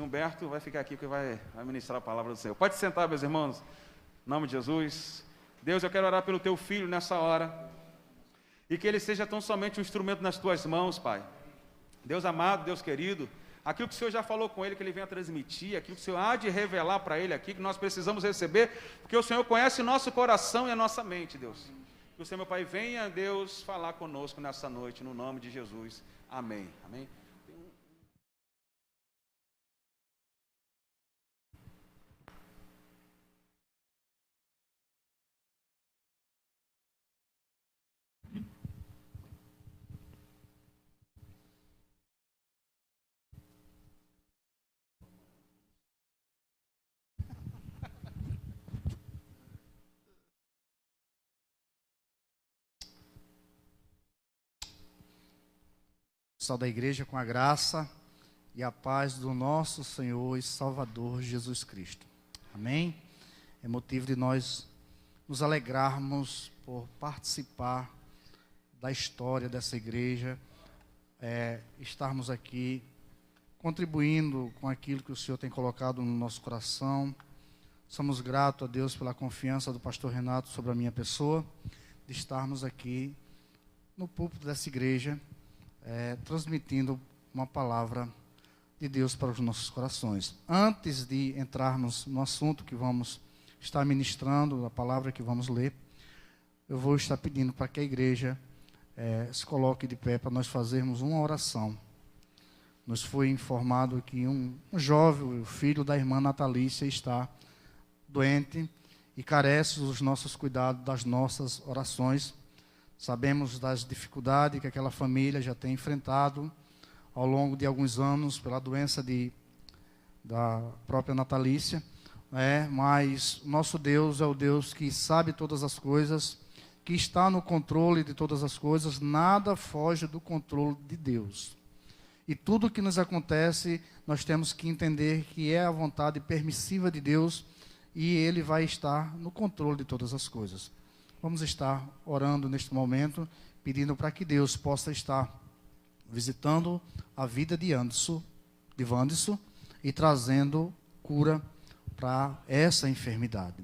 E Humberto vai ficar aqui porque vai ministrar a palavra do Senhor. Pode sentar, meus irmãos, em nome de Jesus. Deus, eu quero orar pelo teu filho nessa hora, e que ele seja tão somente um instrumento nas tuas mãos, Pai. Deus amado, Deus querido, aquilo que o Senhor já falou com ele, que ele venha transmitir, aquilo que o Senhor há de revelar para ele aqui, que nós precisamos receber, porque o Senhor conhece o nosso coração e a nossa mente, Deus. Que o Senhor, meu Pai, venha, Deus, falar conosco nessa noite, no nome de Jesus. Amém. Amém. Pessoal da igreja, com a graça e a paz do nosso Senhor e Salvador Jesus Cristo. Amém? É motivo de nós nos alegrarmos por participar da história dessa igreja, estarmos aqui contribuindo com aquilo que o Senhor tem colocado no nosso coração. Somos gratos a Deus pela confiança do pastor Renato sobre a minha pessoa, de estarmos aqui no púlpito dessa igreja, transmitindo uma palavra de Deus para os nossos corações. Antes de entrarmos no assunto que vamos estar ministrando, a palavra que vamos ler, eu vou estar pedindo para que a igreja se coloque de pé para nós fazermos uma oração. Nos foi informado que um jovem, o filho da irmã Natalícia, está doente e carece dos nossos cuidados, das nossas orações. Sabemos das dificuldades que aquela família já tem enfrentado ao longo de alguns anos pela doença da própria Natalícia, mas nosso Deus é o Deus que sabe todas as coisas, que está no controle de todas as coisas, nada foge do controle de Deus. E tudo que nos acontece, nós temos que entender que é a vontade permissiva de Deus e Ele vai estar no controle de todas as coisas. Vamos estar orando neste momento, pedindo para que Deus possa estar visitando a vida de Wanderson e trazendo cura para essa enfermidade.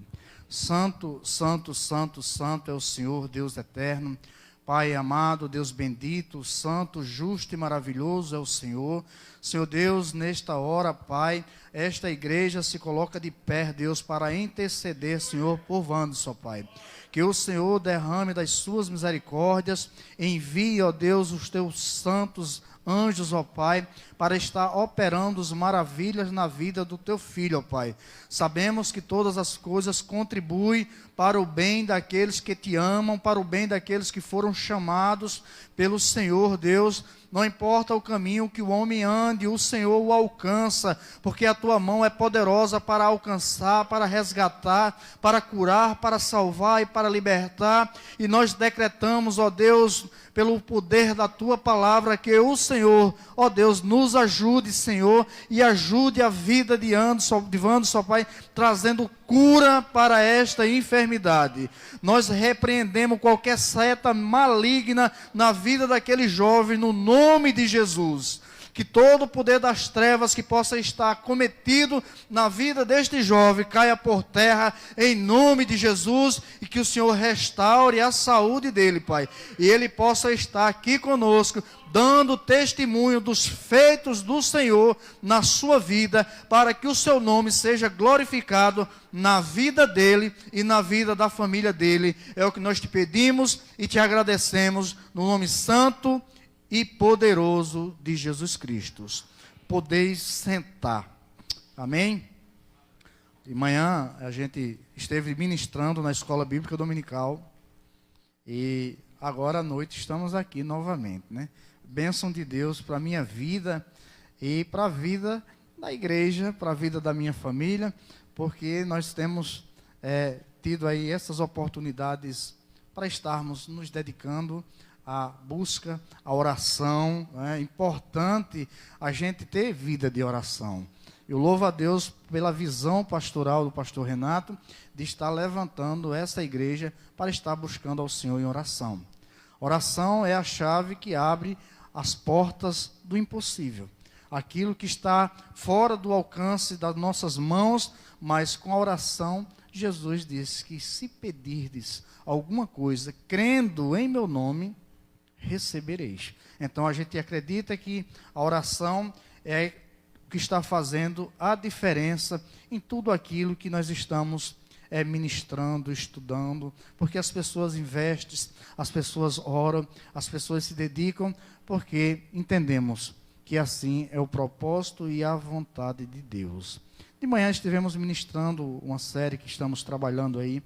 Santo, santo, santo, santo é o Senhor, Deus eterno. Pai amado, Deus bendito, santo, justo e maravilhoso é o Senhor. Senhor Deus, nesta hora, Pai, esta igreja se coloca de pé, Deus, para interceder, Senhor, por Wanderson, Pai. Que o Senhor derrame das suas misericórdias, envie, ó Deus, os teus santos anjos, ó Pai, para estar operando as maravilhas na vida do teu filho, ó Pai. Sabemos que todas as coisas contribuem para o bem daqueles que te amam, para o bem daqueles que foram chamados pelo Senhor, Deus. Não importa o caminho que o homem ande, o Senhor o alcança, porque a tua mão é poderosa para alcançar, para resgatar, para curar, para salvar e para libertar. E nós decretamos, ó Deus, pelo poder da tua palavra, que o Senhor, ó Deus, nos ajude, Senhor, e ajude a vida de Wanderson, Pai, trazendo cura para esta enfermidade. Nós repreendemos qualquer seta maligna na vida daquele jovem, no nome de Jesus. Que todo o poder das trevas que possa estar cometido na vida deste jovem caia por terra em nome de Jesus, e que o Senhor restaure a saúde dele, Pai, e ele possa estar aqui conosco dando testemunho dos feitos do Senhor na sua vida, para que o seu nome seja glorificado na vida dele e na vida da família dele. É o que nós te pedimos e te agradecemos no nome santo e poderoso de Jesus Cristo. Podeis sentar. Amém? De manhã a gente esteve ministrando na escola bíblica dominical e agora à noite estamos aqui novamente, né? Bênção de Deus para a minha vida e para a vida da igreja, para a vida da minha família, porque nós temos tido aí essas oportunidades para estarmos nos dedicando à busca, à oração. É importante a gente ter vida de oração. Eu louvo a Deus pela visão pastoral do pastor Renato de estar levantando essa igreja para estar buscando ao Senhor em oração. Oração é a chave que abre as portas do impossível. aquilo que está fora do alcance das nossas mãos, mas com a oração, Jesus disse que se pedirdes alguma coisa, crendo em meu nome, recebereis. Então a gente acredita que a oração é o que está fazendo a diferença em tudo aquilo que nós estamos ministrando, estudando, porque as pessoas investem, as pessoas oram, as pessoas se dedicam, porque entendemos que assim é o propósito e a vontade de Deus. De manhã estivemos ministrando uma série que estamos trabalhando aí,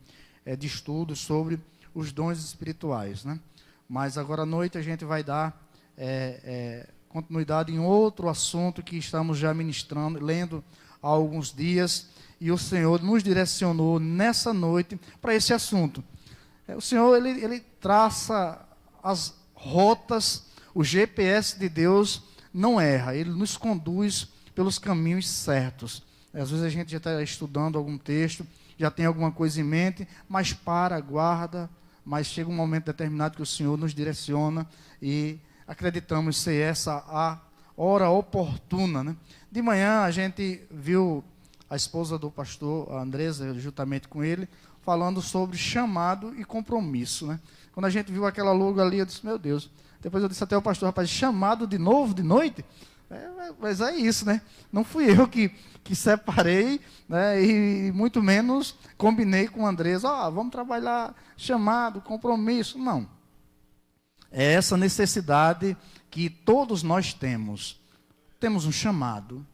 de estudos sobre os dons espirituais, né? Mas agora à noite a gente vai dar continuidade em outro assunto que estamos já ministrando, lendo há alguns dias, e o Senhor nos direcionou nessa noite para esse assunto. O Senhor, ele traça as rotas, o GPS de Deus não erra, Ele nos conduz pelos caminhos certos. Às vezes a gente já está estudando algum texto, já tem alguma coisa em mente, mas aguarda, mas chega um momento determinado que o Senhor nos direciona e acreditamos ser essa a hora oportuna, né? De manhã a gente viu a esposa do pastor, a Andresa, juntamente com ele, falando sobre chamado e compromisso, né? Quando a gente viu aquela logo ali, eu disse, meu Deus. Depois eu disse até ao pastor, rapaz, chamado de novo, de noite? Mas é isso, né? Não fui eu que separei, né? E muito menos combinei com a Andresa, vamos trabalhar chamado, compromisso. Não. É essa necessidade que todos nós temos. Temos um chamado,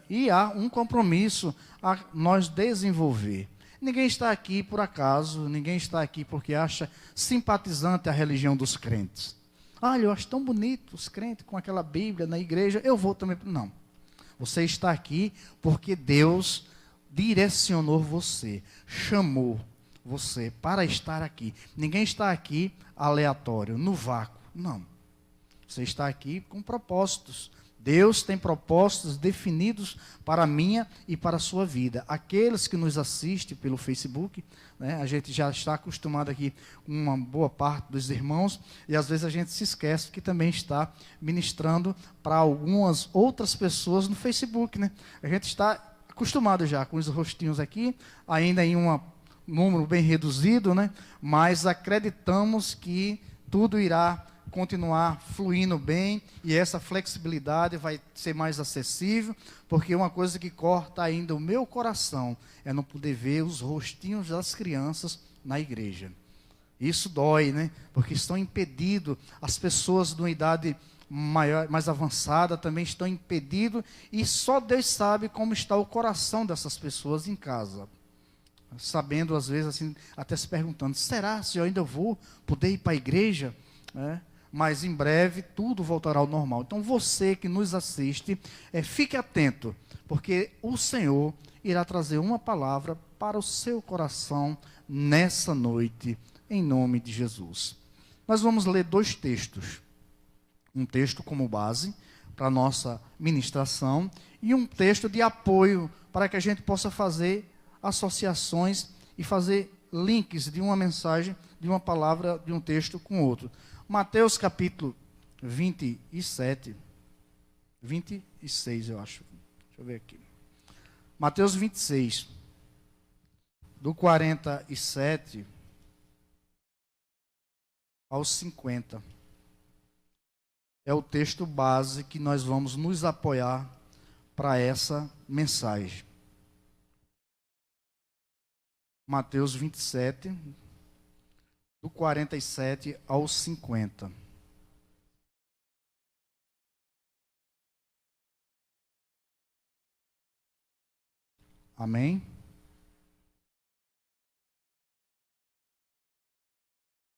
e há um compromisso a nós desenvolver. Ninguém está aqui por acaso, ninguém está aqui porque acha simpatizante a religião dos crentes. Olha, eu acho tão bonito os crentes com aquela Bíblia na igreja, eu vou também. Não. Você está aqui porque Deus direcionou você, chamou você para estar aqui. Ninguém está aqui aleatório, no vácuo. Não. Você está aqui com propósitos. Deus tem propósitos definidos para a minha e para a sua vida. Aqueles que nos assistem pelo Facebook, né, a gente já está acostumado aqui com uma boa parte dos irmãos, e às vezes a gente se esquece que também está ministrando para algumas outras pessoas no Facebook, né? A gente está acostumado já com os rostinhos aqui, ainda em um número bem reduzido, né? Mas acreditamos que tudo irá continuar fluindo bem, e essa flexibilidade vai ser mais acessível, porque uma coisa que corta ainda o meu coração é não poder ver os rostinhos das crianças na igreja. Isso dói, né? Porque estão impedidos, as pessoas de uma idade maior, mais avançada também estão impedidos, e só Deus sabe como está o coração dessas pessoas em casa. Sabendo, às vezes, assim, até se perguntando, será se eu ainda vou poder ir para a igreja? Mas em breve tudo voltará ao normal. Então você que nos assiste, fique atento, porque o Senhor irá trazer uma palavra para o seu coração nessa noite, em nome de Jesus. Nós vamos ler 2 textos. Um texto como base para a nossa ministração e um texto de apoio para que a gente possa fazer associações e fazer links de uma mensagem, de uma palavra, de um texto com outro. Mateus capítulo 26, eu acho. Deixa eu ver aqui. Mateus 26, do 47 ao 50. É o texto base que nós vamos nos apoiar para essa mensagem. Mateus 27, do 47 ao 50. Amém?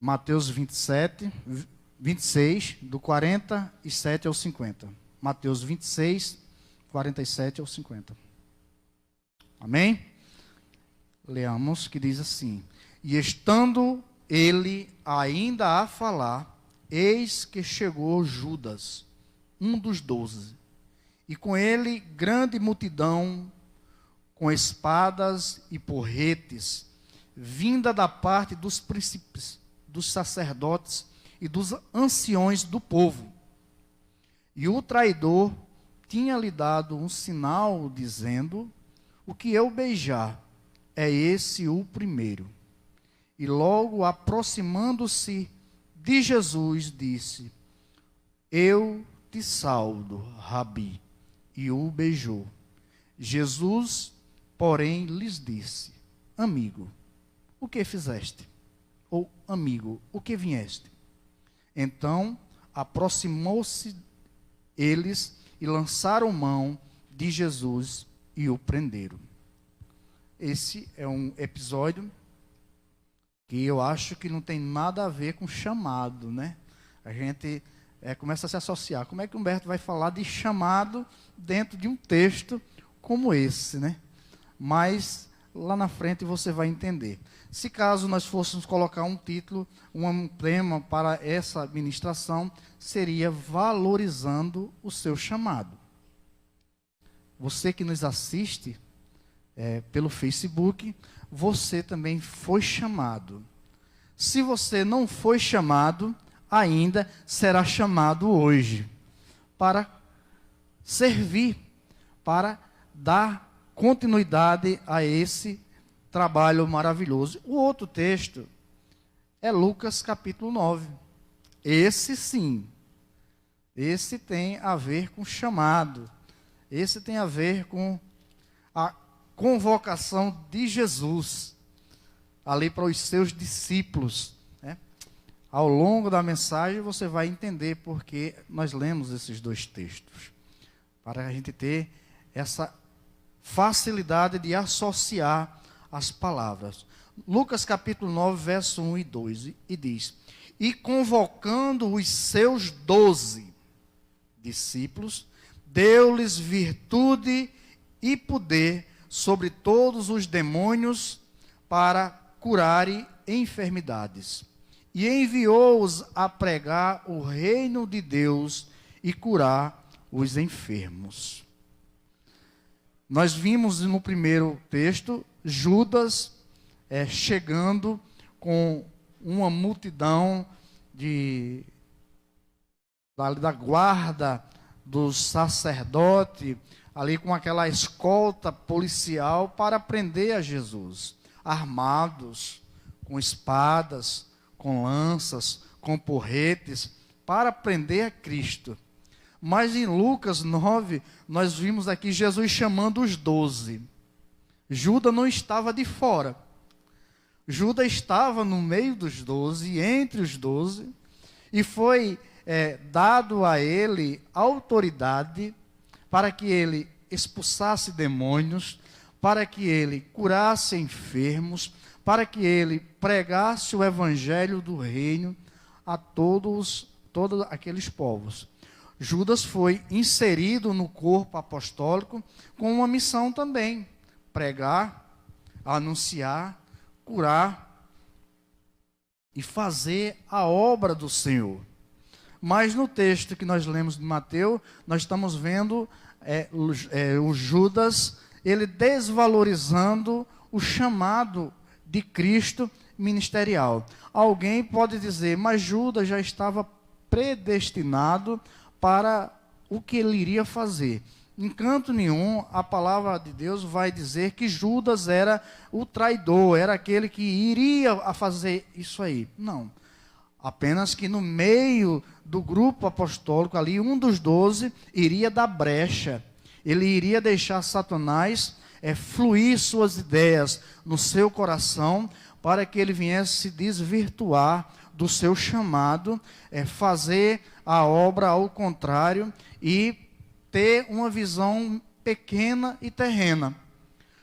Mateus 26, do 47 ao 50. Mateus 26, 47 ao 50. Amém? Leamos, que diz assim: E estando ele ainda a falar, eis que chegou Judas, um dos 12, e com ele grande multidão, com espadas e porretes, vinda da parte dos príncipes, dos sacerdotes e dos anciões do povo. E o traidor tinha-lhe dado um sinal, dizendo: o que eu beijar, é esse o primeiro. E logo aproximando-se de Jesus, disse: eu te saldo, Rabi. E o beijou. Jesus, porém, lhes disse: amigo, o que fizeste? Ou amigo, o que vieste? Então aproximou-se eles e lançaram mão de Jesus e o prenderam. Esse é um episódio que eu acho que não tem nada a ver com chamado, né? A gente começa a se associar. Como é que Humberto vai falar de chamado dentro de um texto como esse, né? Mas lá na frente você vai entender. Se caso nós fôssemos colocar um título, um tema para essa ministração, seria valorizando o seu chamado. Você que nos assiste pelo Facebook, você também foi chamado. Se você não foi chamado, ainda será chamado hoje para servir, para dar continuidade a esse trabalho maravilhoso. O outro texto é Lucas capítulo 9. Esse sim, esse tem a ver com chamado, esse tem a ver com a convocação de Jesus ali para os seus discípulos, né? Ao longo da mensagem você vai entender porque nós lemos esses dois textos, para a gente ter essa facilidade de associar as palavras. Lucas capítulo 9, verso 1 e 2, e diz: e convocando os seus 12 discípulos, deu-lhes virtude e poder sobre todos os demônios para curarem enfermidades. E enviou-os a pregar o reino de Deus e curar os enfermos. Nós vimos no primeiro texto Judas chegando com uma multidão da guarda do sacerdote, ali com aquela escolta policial para prender a Jesus, armados, com espadas, com lanças, com porretes, para prender a Cristo. Mas em Lucas 9, nós vimos aqui Jesus chamando os 12. Judas não estava de fora. Judas estava no meio dos 12, entre os 12, e foi dado a ele autoridade para que ele expulsasse demônios, para que ele curasse enfermos, para que ele pregasse o evangelho do reino a todos aqueles povos. Judas foi inserido no corpo apostólico com uma missão também: pregar, anunciar, curar e fazer a obra do Senhor. Mas no texto que nós lemos de Mateus, nós estamos vendo o Judas, ele desvalorizando o chamado de Cristo ministerial. Alguém pode dizer: mas Judas já estava predestinado para o que ele iria fazer. Em canto nenhum, a palavra de Deus vai dizer que Judas era o traidor, era aquele que iria a fazer isso aí. Não. Apenas que no meio do grupo apostólico ali, um dos 12 iria dar brecha. Ele iria deixar Satanás fluir suas ideias no seu coração, para que ele viesse se desvirtuar do seu chamado, fazer a obra ao contrário e ter uma visão pequena e terrena.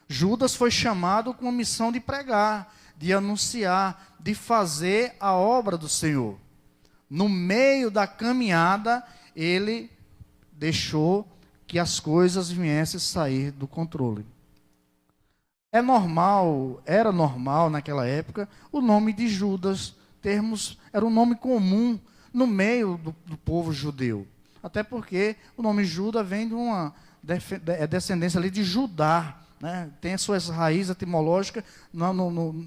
Judas foi chamado com a missão de pregar, de anunciar, de fazer a obra do Senhor. No meio da caminhada, ele deixou que as coisas viessem sair do controle. Era normal naquela época o nome de Judas, era um nome comum no meio do povo judeu. Até porque o nome Judas vem de uma descendência ali de Judá, né? Tem as suas raízes etimológicas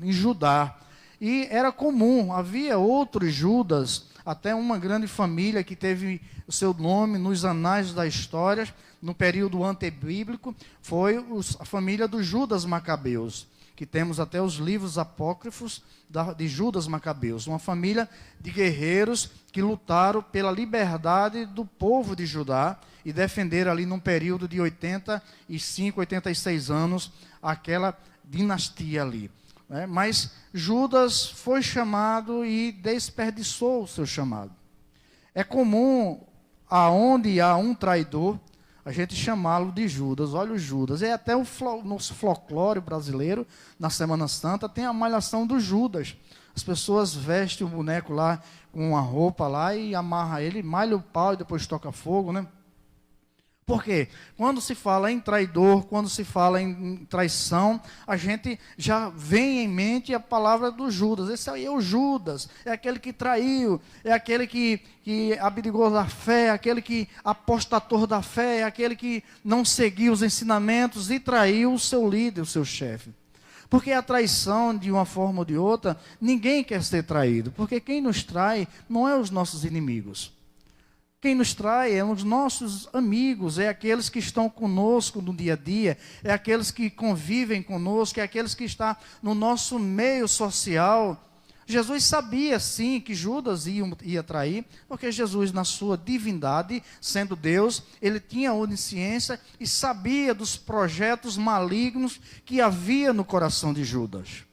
em Judá. E era comum, havia outros Judas, até uma grande família que teve o seu nome nos anais da história, no período antebíblico, foi a família dos Judas Macabeus, que temos até os livros apócrifos de Judas Macabeus, uma família de guerreiros que lutaram pela liberdade do povo de Judá e defenderam ali num período de 85, 86 anos, aquela dinastia ali. Mas Judas foi chamado e desperdiçou o seu chamado. É comum, aonde há um traidor, a gente chamá-lo de Judas. Olha o Judas. É até no folclore brasileiro, na Semana Santa, tem a malhação do Judas. As pessoas vestem o boneco lá com uma roupa lá e amarra ele, malha o pau e depois toca fogo, né? Por quê? Quando se fala em traidor, quando se fala em traição, a gente já vem em mente a palavra do Judas. Esse aí é o Judas, é aquele que traiu, é aquele que abdicou da fé, aquele que apostatou da fé, é aquele que não seguiu os ensinamentos e traiu o seu líder, o seu chefe. Porque a traição, de uma forma ou de outra, ninguém quer ser traído, porque quem nos trai não é os nossos inimigos. Quem nos trai é os nossos amigos, é aqueles que estão conosco no dia a dia, é aqueles que convivem conosco, é aqueles que estão no nosso meio social. Jesus sabia, sim, que Judas ia trair, porque Jesus, na sua divindade, sendo Deus, ele tinha onisciência e sabia dos projetos malignos que havia no coração de Judas.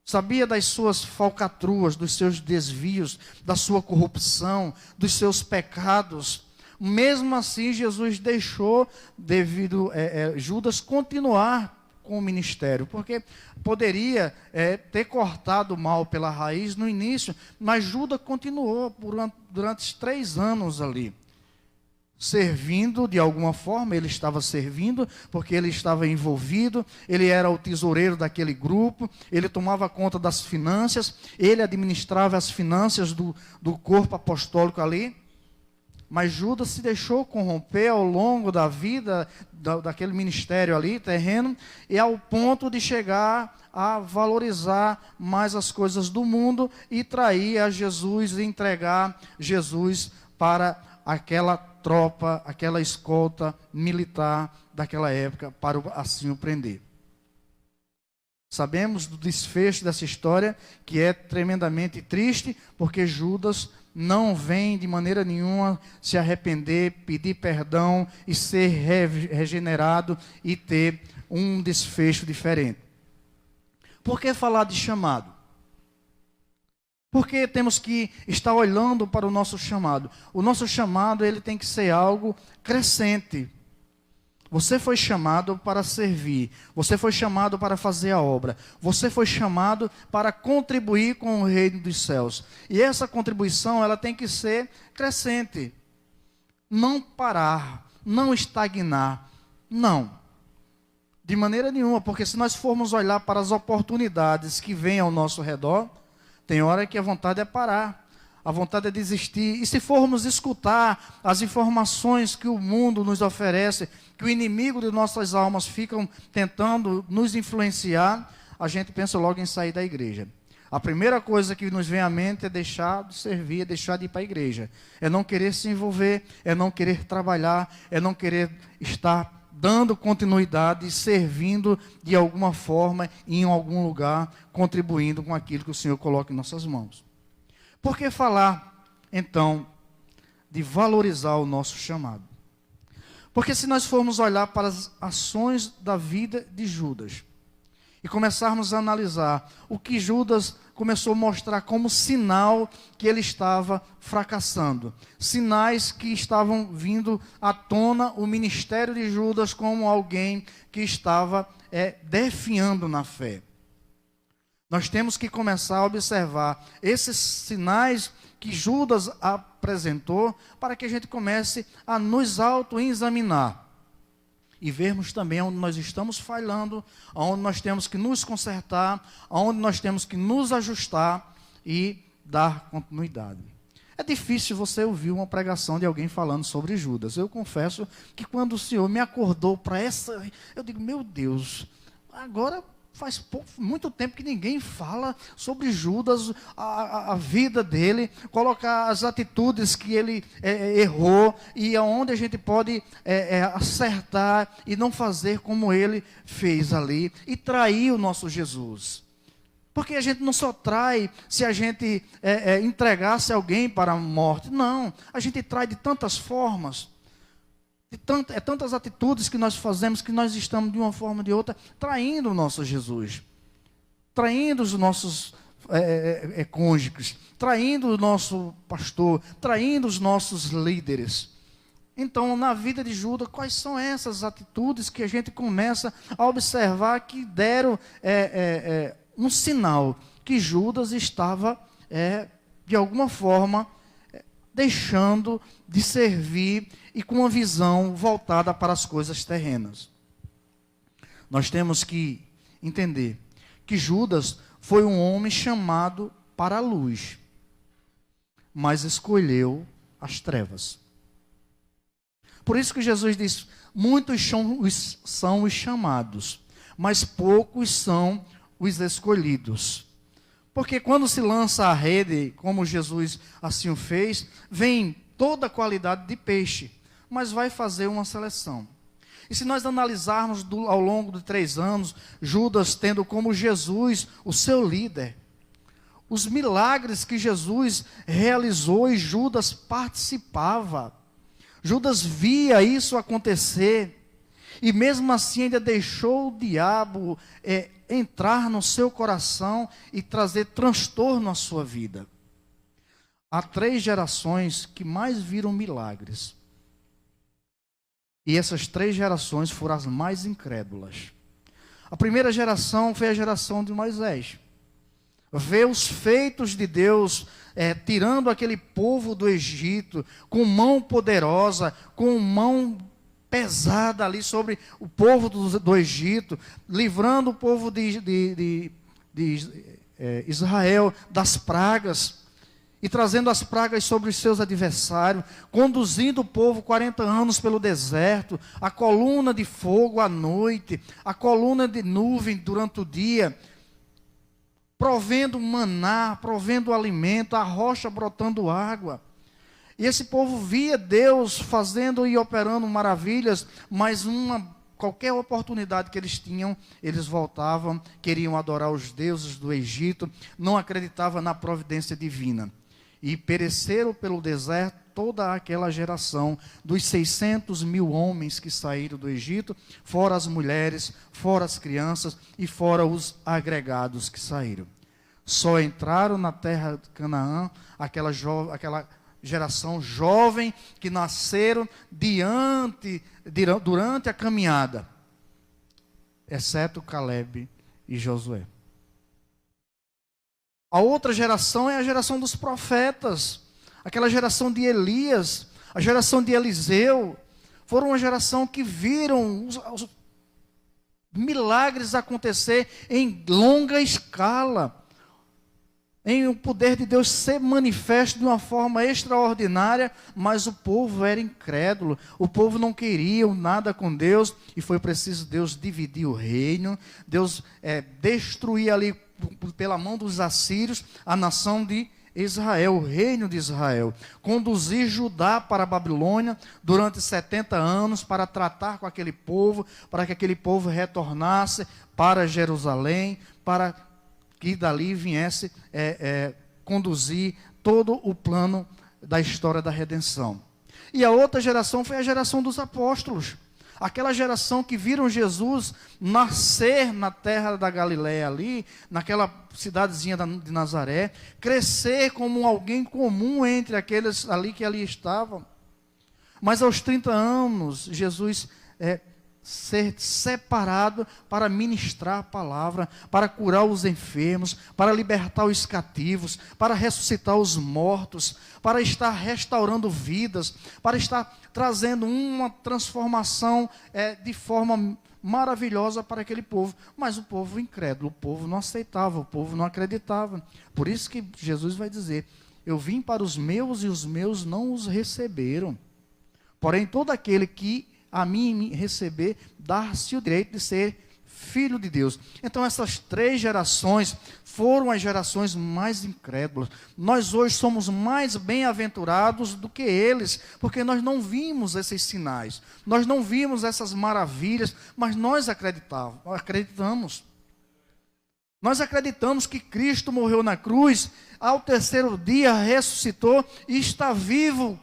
Sabia das suas falcatruas, dos seus desvios, da sua corrupção, dos seus pecados. Mesmo assim, Jesus deixou, Judas continuar com o ministério, porque poderia ter cortado o mal pela raiz no início, mas Judas continuou durante 3 anos ali. Servindo, de alguma forma, ele estava servindo, porque ele estava envolvido, ele era o tesoureiro daquele grupo, ele tomava conta das finanças, ele administrava as finanças do corpo apostólico ali, mas Judas se deixou corromper ao longo da vida, daquele ministério ali, terreno, e ao ponto de chegar a valorizar mais as coisas do mundo e trair a Jesus e entregar Jesus para aquela tropa, aquela escolta militar daquela época, para assim o prender. Sabemos do desfecho dessa história, que é tremendamente triste, porque Judas não vem de maneira nenhuma se arrepender, pedir perdão e ser regenerado e ter um desfecho diferente. Por que falar de chamado? Porque temos que estar olhando para o nosso chamado. O nosso chamado, ele tem que ser algo crescente. Você foi chamado para servir. Você foi chamado para fazer a obra. Você foi chamado para contribuir com o reino dos céus. E essa contribuição, ela tem que ser crescente. Não parar, não estagnar. Não. De maneira nenhuma, porque se nós formos olhar para as oportunidades que vêm ao nosso redor, tem hora que a vontade é parar, a vontade é desistir. E se formos escutar as informações que o mundo nos oferece, que o inimigo de nossas almas ficam tentando nos influenciar, a gente pensa logo em sair da igreja. A primeira coisa que nos vem à mente é deixar de servir, é deixar de ir para a igreja. É não querer se envolver, é não querer trabalhar, é não querer estar dando continuidade, servindo de alguma forma, em algum lugar, contribuindo com aquilo que o Senhor coloca em nossas mãos. Por que falar, então, de valorizar o nosso chamado? Porque se nós formos olhar para as ações da vida de Judas, e começarmos a analisar o que Judas começou a mostrar como sinal que ele estava fracassando. Sinais que estavam vindo à tona o ministério de Judas como alguém que estava definhando na fé. Nós temos que começar a observar esses sinais que Judas apresentou para que a gente comece a nos autoexaminar. E vermos também onde nós estamos falhando, onde nós temos que nos consertar, onde nós temos que nos ajustar e dar continuidade. É difícil você ouvir uma pregação de alguém falando sobre Judas. Eu confesso que quando o Senhor me acordou para essa, eu digo, meu Deus, agora faz muito tempo que ninguém fala sobre Judas, a vida dele, colocar as atitudes que ele errou e aonde a gente pode acertar e não fazer como ele fez ali e trair o nosso Jesus. Porque a gente não só trai se a gente entregasse alguém para a morte. Não, a gente trai de tantas formas. Tantas atitudes que nós fazemos, que nós estamos de uma forma ou de outra traindo o nosso Jesus. Traindo os nossos cônjuges. Traindo o nosso pastor. Traindo os nossos líderes. Então, na vida de Judas, quais são essas atitudes que a gente começa a observar que deram um sinal que Judas estava, de alguma forma, deixando de servir e com uma visão voltada para as coisas terrenas. Nós temos que entender que Judas foi um homem chamado para a luz, mas escolheu as trevas. Por isso que Jesus diz, muitos são os chamados, mas poucos são os escolhidos. Porque quando se lança a rede, como Jesus assim o fez, vem toda a qualidade de peixe, mas vai fazer uma seleção. E se nós analisarmos ao longo de 3 anos, Judas tendo como Jesus o seu líder, os milagres que Jesus realizou e Judas participava, Judas via isso acontecer, e mesmo assim ainda deixou o diabo entrar no seu coração e trazer transtorno à sua vida. Há 3 gerações que mais viram milagres. E essas 3 gerações foram as mais incrédulas. A primeira geração foi a geração de Moisés. Ver os feitos de Deus, tirando aquele povo do Egito, com mão poderosa, com mão pesada ali sobre o povo do Egito, livrando o povo de Israel das pragas, e trazendo as pragas sobre os seus adversários, conduzindo o povo 40 anos pelo deserto, a coluna de fogo à noite, a coluna de nuvem durante o dia, provendo maná, provendo alimento, a rocha brotando água. E esse povo via Deus fazendo e operando maravilhas, mas qualquer oportunidade que eles tinham, eles voltavam, queriam adorar os deuses do Egito, não acreditavam na providência divina. E pereceram pelo deserto toda aquela geração dos 600 mil homens que saíram do Egito, fora as mulheres, fora as crianças e fora os agregados que saíram. Só entraram na terra de Canaã aquela geração jovem que nasceram durante a caminhada, exceto Caleb e Josué. A outra geração é a geração dos profetas, aquela geração de Elias, a geração de Eliseu. Foram uma geração que viram os milagres acontecer em longa escala, em o poder de Deus ser manifesto de uma forma extraordinária, mas o povo era incrédulo, o povo não queria nada com Deus, e foi preciso Deus dividir o reino, Deus destruir ali, pela mão dos assírios, a nação de Israel, o reino de Israel, conduzir Judá para a Babilônia durante 70 anos, para tratar com aquele povo, para que aquele povo retornasse para Jerusalém, para que dali viesse conduzir todo o plano da história da redenção. E a outra geração foi a geração dos apóstolos, aquela geração que viram Jesus nascer na terra da Galiléia ali, naquela cidadezinha de Nazaré, crescer como alguém comum entre aqueles ali que ali estavam. Mas aos 30 anos, Jesus ser separado para ministrar a palavra, para curar os enfermos, para libertar os cativos, para ressuscitar os mortos, para estar restaurando vidas, para estar trazendo uma transformação de forma maravilhosa para aquele povo. Mas o povo incrédulo, o povo não aceitava, o povo não acreditava. Por isso que Jesus vai dizer, eu vim para os meus e os meus não os receberam. Porém, todo aquele que a mim receber, dar-se o direito de ser Filho de Deus. Então essas 3 gerações foram as gerações mais incrédulas. Nós hoje somos mais bem-aventurados do que eles, porque nós não vimos esses sinais, nós não vimos essas maravilhas, mas nós acreditamos. Nós acreditamos que Cristo morreu na cruz, ao 3º dia ressuscitou e está vivo.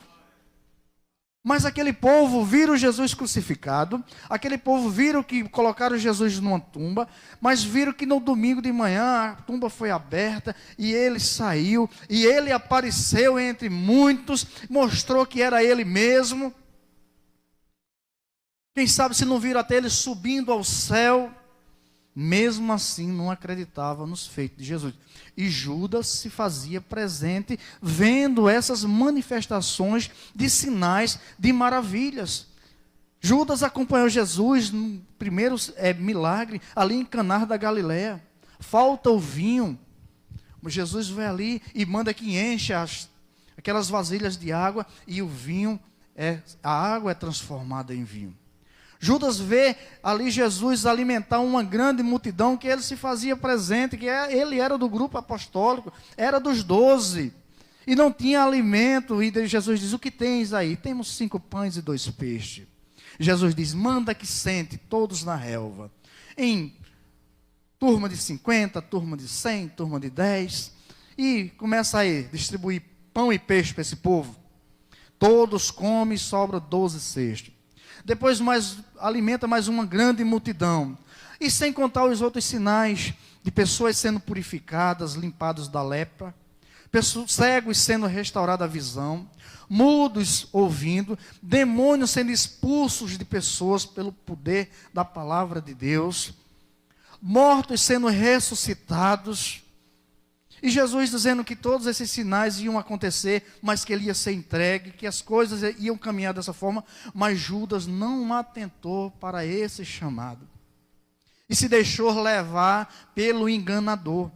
Mas aquele povo viram Jesus crucificado, aquele povo viram que colocaram Jesus numa tumba, mas viram que no domingo de manhã a tumba foi aberta e ele saiu, e ele apareceu entre muitos, mostrou que era ele mesmo. Quem sabe se não viram até ele subindo ao céu. Mesmo assim não acreditava nos feitos de Jesus. E Judas se fazia presente vendo essas manifestações de sinais, de maravilhas. Judas acompanhou Jesus no primeiro milagre ali em Caná da Galileia. Falta o vinho. Jesus vai ali e manda que enche aquelas vasilhas de água e o vinho, a água é transformada em vinho. Judas vê ali Jesus alimentar uma grande multidão, que ele se fazia presente, que ele era do grupo apostólico, era dos 12, e não tinha alimento, e Jesus diz, o que tens aí? Temos 5 pães e 2 peixes. Jesus diz, manda que sente todos na relva, em turma de 50, turma de 100, turma de 10, e começa aí, distribuir pão e peixe para esse povo. Todos comem e sobra 12 cestos. Depois alimenta mais uma grande multidão. E sem contar os outros sinais de pessoas sendo purificadas, limpadas da lepra, cegos sendo restaurada a visão, mudos ouvindo, demônios sendo expulsos de pessoas pelo poder da palavra de Deus, mortos sendo ressuscitados. E Jesus dizendo que todos esses sinais iam acontecer, mas que ele ia ser entregue, que as coisas iam caminhar dessa forma, mas Judas não atentou para esse chamado. E se deixou levar pelo enganador.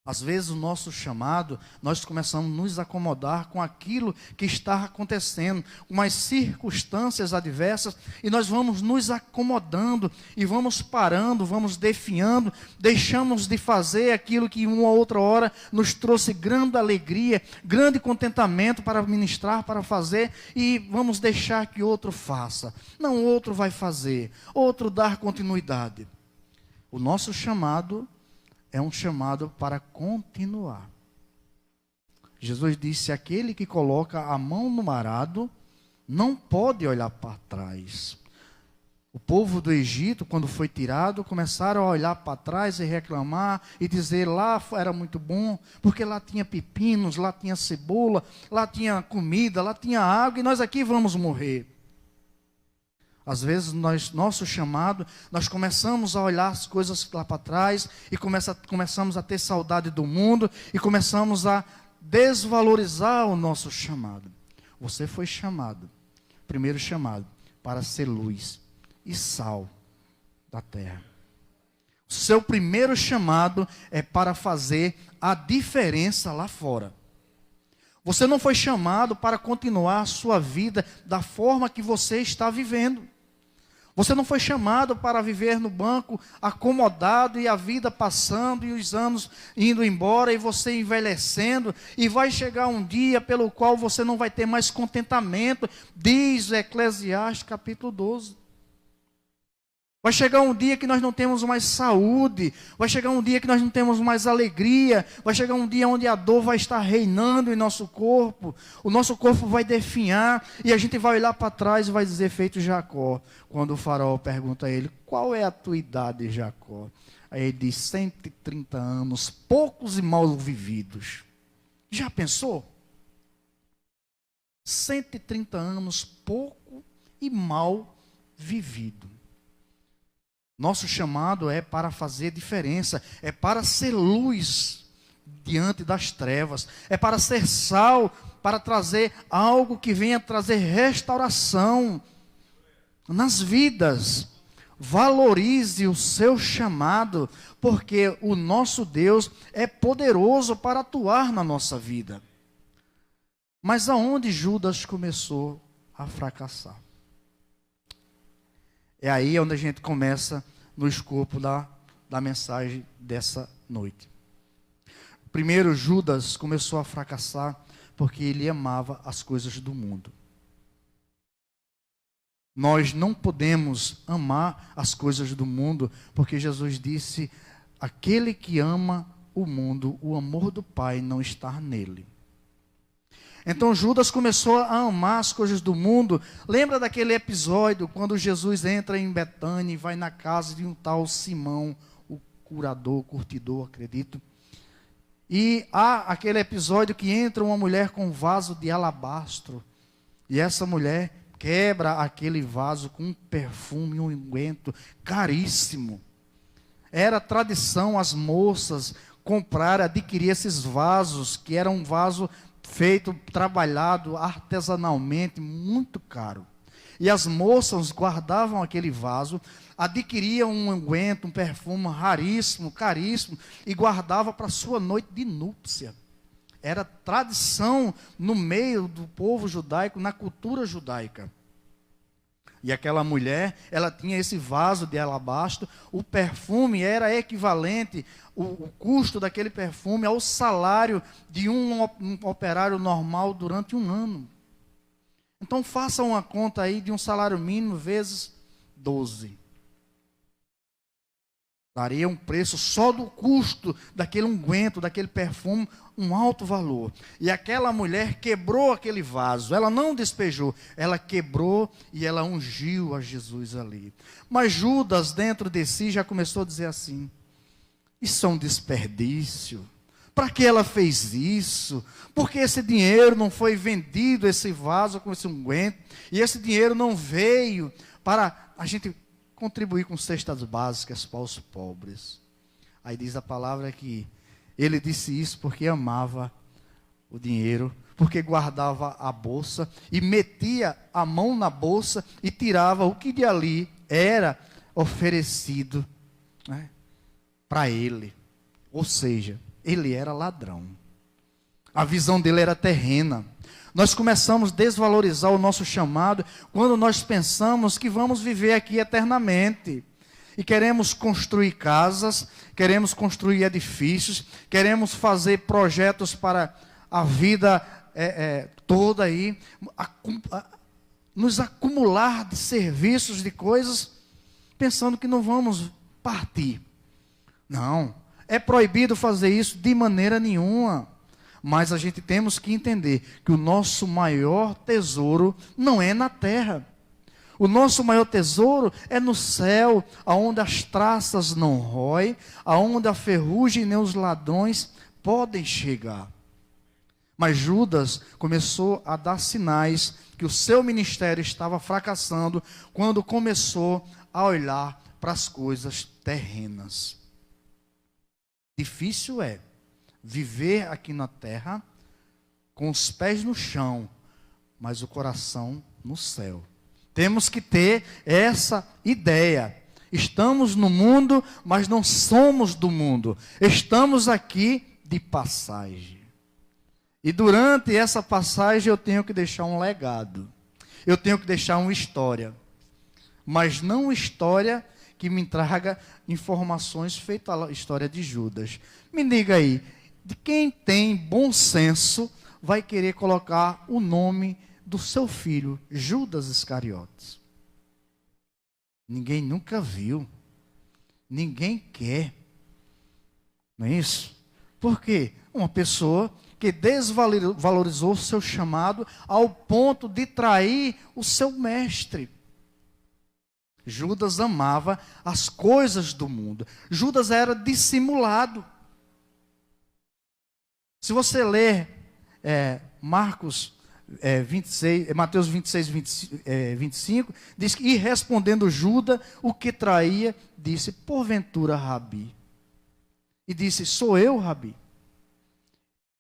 Às vezes o nosso chamado, nós começamos a nos acomodar com aquilo que está acontecendo, com as circunstâncias adversas, e nós vamos nos acomodando, e vamos parando, vamos definhando, deixamos de fazer aquilo que uma ou outra hora nos trouxe grande alegria, grande contentamento para ministrar, para fazer, e vamos deixar que outro faça. Não, outro vai fazer, outro dar continuidade. O nosso chamado é um chamado para continuar. Jesus disse, aquele que coloca a mão no arado, não pode olhar para trás. O povo do Egito, quando foi tirado, começaram a olhar para trás e reclamar, e dizer, lá era muito bom, porque lá tinha pepinos, lá tinha cebola, lá tinha comida, lá tinha água, e nós aqui vamos morrer. Às vezes, nosso chamado, nós começamos a olhar as coisas lá para trás, e começamos a ter saudade do mundo, e começamos a desvalorizar o nosso chamado. Você foi chamado, primeiro chamado, para ser luz e sal da terra. O seu primeiro chamado é para fazer a diferença lá fora. Você não foi chamado para continuar a sua vida da forma que você está vivendo. Você não foi chamado para viver no banco acomodado e a vida passando e os anos indo embora e você envelhecendo, e vai chegar um dia pelo qual você não vai ter mais contentamento, diz Eclesiastes capítulo 12. Vai chegar um dia que nós não temos mais saúde, vai chegar um dia que nós não temos mais alegria, vai chegar um dia onde a dor vai estar reinando em nosso corpo, o nosso corpo vai definhar, e a gente vai olhar para trás e vai dizer, feito Jacó, quando o faraó pergunta a ele, qual é a tua idade, Jacó? Aí ele diz, 130 anos, poucos e mal vividos. Já pensou? 130 anos, pouco e mal vivido. Nosso chamado é para fazer diferença, é para ser luz diante das trevas, é para ser sal, para trazer algo que venha trazer restauração nas vidas. Valorize o seu chamado, porque o nosso Deus é poderoso para atuar na nossa vida. Mas aonde Judas começou a fracassar? É aí onde a gente começa no escopo da mensagem dessa noite. Primeiro, Judas começou a fracassar porque ele amava as coisas do mundo. Nós não podemos amar as coisas do mundo, porque Jesus disse: aquele que ama o mundo, o amor do Pai não está nele. Então Judas começou a amar as coisas do mundo. Lembra daquele episódio quando Jesus entra em Betânia e vai na casa de um tal Simão, o curador, curtidor, acredito. E há aquele episódio que entra uma mulher com um vaso de alabastro. E essa mulher quebra aquele vaso com um perfume, um unguento caríssimo. Era tradição as moças comprar, adquirir esses vasos, que era um vaso feito, trabalhado artesanalmente, muito caro. E as moças guardavam aquele vaso, adquiriam um unguento, um perfume raríssimo, caríssimo, e guardavam para sua noite de núpcia. Era tradição no meio do povo judaico, na cultura judaica. E aquela mulher, ela tinha esse vaso de alabastro, o perfume era equivalente, o custo daquele perfume ao salário de um operário normal durante um ano. Então faça uma conta aí de um salário mínimo vezes 12. Daria um preço só do custo daquele unguento, daquele perfume, um alto valor. E aquela mulher quebrou aquele vaso, ela não despejou, ela quebrou e ela ungiu a Jesus ali. Mas Judas, dentro de si, já começou a dizer assim: isso é um desperdício. Para que ela fez isso? Porque esse dinheiro não foi vendido, esse vaso com esse unguento, e esse dinheiro não veio para a gente contribuir com cestas básicas para os pobres. Aí diz a palavra que ele disse isso porque amava o dinheiro, porque guardava a bolsa e metia a mão na bolsa e tirava o que de ali era oferecido, né, para ele. Ou seja, ele era ladrão. A visão dele era terrena. Nós começamos a desvalorizar o nosso chamado quando nós pensamos que vamos viver aqui eternamente. E queremos construir casas, queremos construir edifícios, queremos fazer projetos para a vida toda aí, nos acumular de serviços, de coisas, pensando que não vamos partir. Não, é proibido fazer isso de maneira nenhuma. Mas a gente temos que entender que o nosso maior tesouro não é na terra. O nosso maior tesouro é no céu, aonde as traças não roem, aonde a ferrugem nem os ladrões podem chegar. Mas Judas começou a dar sinais que o seu ministério estava fracassando quando começou a olhar para as coisas terrenas. Difícil é viver aqui na terra com os pés no chão, mas o coração no céu. Temos que ter essa ideia. Estamos no mundo, mas não somos do mundo. Estamos aqui de passagem. E durante essa passagem eu tenho que deixar um legado. Eu tenho que deixar uma história. Mas não uma história que me traga informações feita a história de Judas. Me diga aí, de quem tem bom senso vai querer colocar o nome do seu filho, Judas Iscariotes? Ninguém nunca viu. Ninguém quer. Não é isso? Por quê? Uma pessoa que desvalorizou o seu chamado ao ponto de trair o seu mestre. Judas amava as coisas do mundo. Judas era dissimulado. Se você ler Mateus 26, 25, diz que, e respondendo Judas, o que traía, disse: porventura, Rabi. E disse: sou eu, Rabi.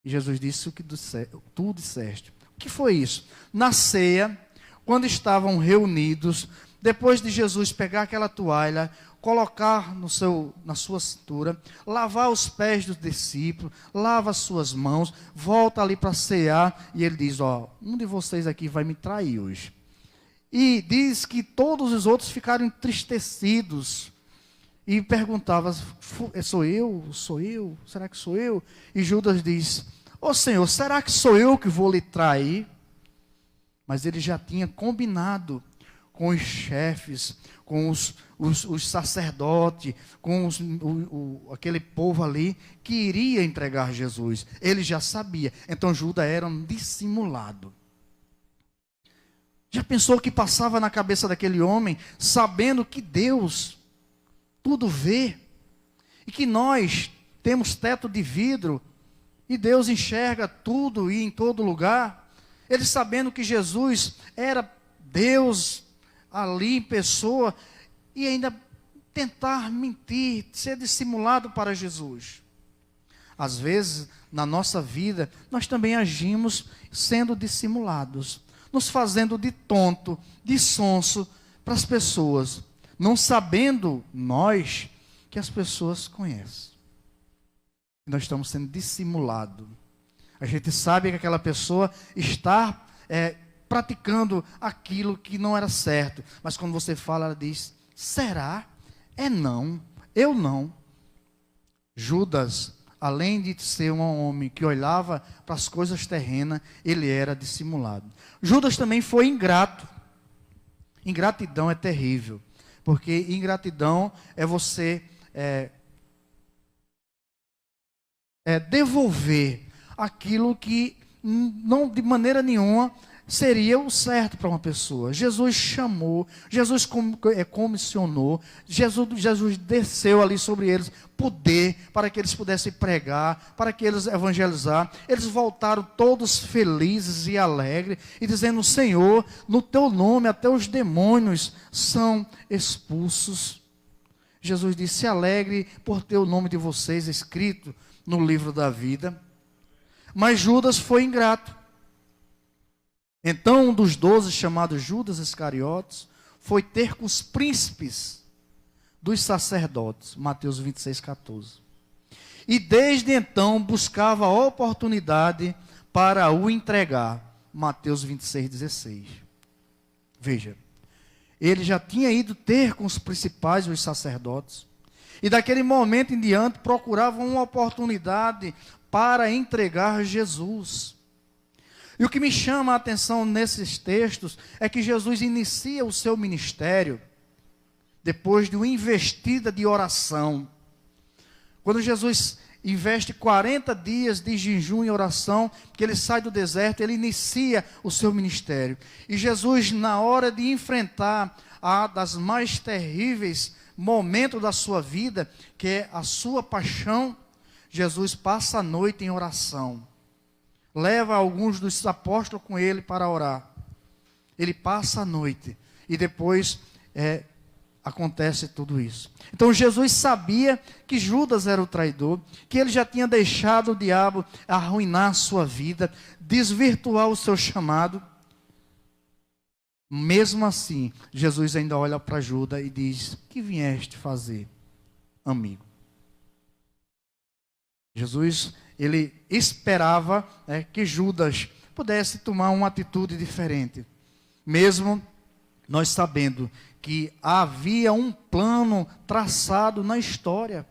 E Jesus disse: o que tu disseste. O que foi isso? Na ceia, quando estavam reunidos, depois de Jesus pegar aquela toalha, colocar na sua cintura, lavar os pés dos discípulos, lava as suas mãos, volta ali para cear, e ele diz: um de vocês aqui vai me trair hoje. E diz que todos os outros ficaram entristecidos. e perguntava: sou eu? Sou eu? Será que sou eu? E Judas diz: ô Senhor, será que sou eu que vou lhe trair? Mas ele já tinha combinado com os chefes, com os sacerdotes, com aquele povo ali que iria entregar Jesus. Ele já sabia. Então Judas era um dissimulado. Já pensou o que passava na cabeça daquele homem, sabendo que Deus tudo vê, e que nós temos teto de vidro, e Deus enxerga tudo e em todo lugar? Ele sabendo que Jesus era Deus ali em pessoa, e ainda tentar mentir, ser dissimulado para Jesus. Às vezes, na nossa vida, nós também agimos sendo dissimulados, nos fazendo de tonto, de sonso para as pessoas, não sabendo nós que as pessoas conhecem. Nós estamos sendo dissimulados. A gente sabe que aquela pessoa está praticando aquilo que não era certo. Mas quando você fala, ela diz: será? É não. Eu não. Judas, além de ser um homem que olhava para as coisas terrenas, ele era dissimulado. Judas também foi ingrato. Ingratidão é terrível. Porque ingratidão é você devolver aquilo que não de maneira nenhuma seria o certo para uma pessoa. Jesus chamou, Jesus comissionou, Jesus desceu ali sobre eles poder para que eles pudessem pregar, para que eles evangelizar. Eles voltaram todos felizes e alegres e dizendo: Senhor, no teu nome até os demônios são expulsos. Jesus disse: se alegre por ter o nome de vocês escrito no livro da vida. Mas Judas foi ingrato. Então um dos 12, chamado Judas Iscariotes, foi ter com os príncipes dos sacerdotes. Mateus 26, 14. E desde então buscava a oportunidade para o entregar. Mateus 26, 16. Veja, ele já tinha ido ter com os principais e os sacerdotes. E daquele momento em diante procurava uma oportunidade para entregar Jesus. E o que me chama a atenção nesses textos é que Jesus inicia o seu ministério depois de uma investida de oração. Quando Jesus investe 40 dias de jejum e oração, que ele sai do deserto, ele inicia o seu ministério. E Jesus, na hora de enfrentar a das mais terríveis momentos da sua vida, que é a sua paixão, Jesus passa a noite em oração. Leva alguns dos apóstolos com ele para orar. Ele passa a noite e depois acontece tudo isso. Então Jesus sabia que Judas era o traidor, que ele já tinha deixado o diabo arruinar a sua vida, desvirtuar o seu chamado. Mesmo assim, Jesus ainda olha para Judas e diz: que vieste fazer, amigo? Jesus, ele esperava que Judas pudesse tomar uma atitude diferente. Mesmo nós sabendo que havia um plano traçado na história,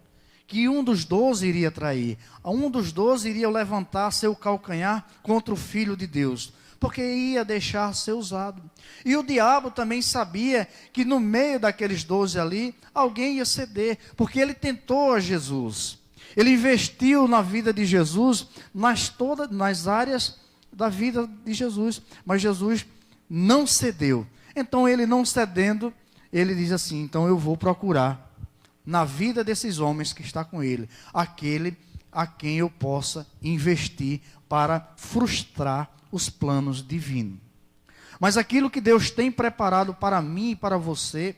que um dos 12 iria trair, um dos 12 iria levantar seu calcanhar contra o Filho de Deus, porque ia deixar ser usado. E o diabo também sabia que no meio daqueles 12 ali, alguém ia ceder, porque ele tentou a Jesus. Ele investiu na vida de Jesus, nas áreas da vida de Jesus, mas Jesus não cedeu. Então ele não cedendo, ele diz assim: então eu vou procurar na vida desses homens que está com ele, aquele a quem eu possa investir para frustrar os planos divinos. Mas aquilo que Deus tem preparado para mim e para você,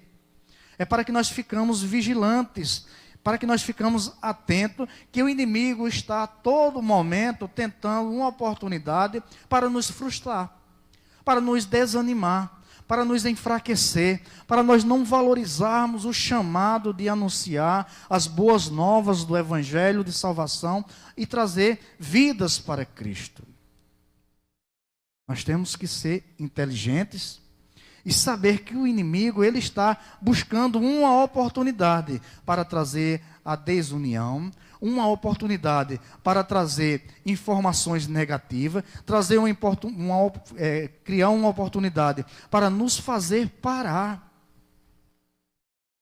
é para que nós ficamos vigilantes, para que nós ficamos atentos, que o inimigo está a todo momento tentando uma oportunidade para nos frustrar, para nos desanimar, para nos enfraquecer, para nós não valorizarmos o chamado de anunciar as boas novas do Evangelho de salvação e trazer vidas para Cristo. Nós temos que ser inteligentes E saber que o inimigo, ele está buscando uma oportunidade para trazer a desunião, uma oportunidade para trazer informações negativas, criar uma oportunidade para nos fazer parar.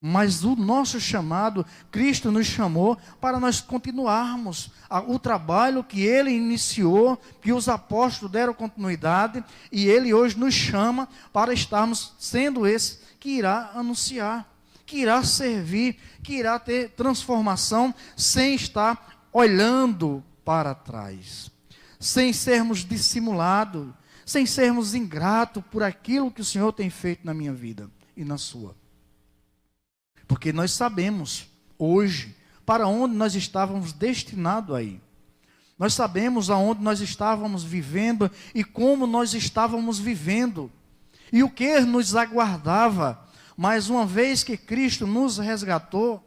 Mas o nosso chamado, Cristo nos chamou para nós continuarmos o trabalho que Ele iniciou, que os apóstolos deram continuidade, e Ele hoje nos chama para estarmos sendo esse que irá anunciar, que irá servir, que irá ter transformação, sem estar olhando para trás, sem sermos dissimulados, sem sermos ingratos por aquilo que o Senhor tem feito na minha vida e na sua. Porque nós sabemos, hoje, para onde nós estávamos destinados a ir. Nós sabemos aonde nós estávamos vivendo e como nós estávamos vivendo. E o que nos aguardava. Mas uma vez que Cristo nos resgatou,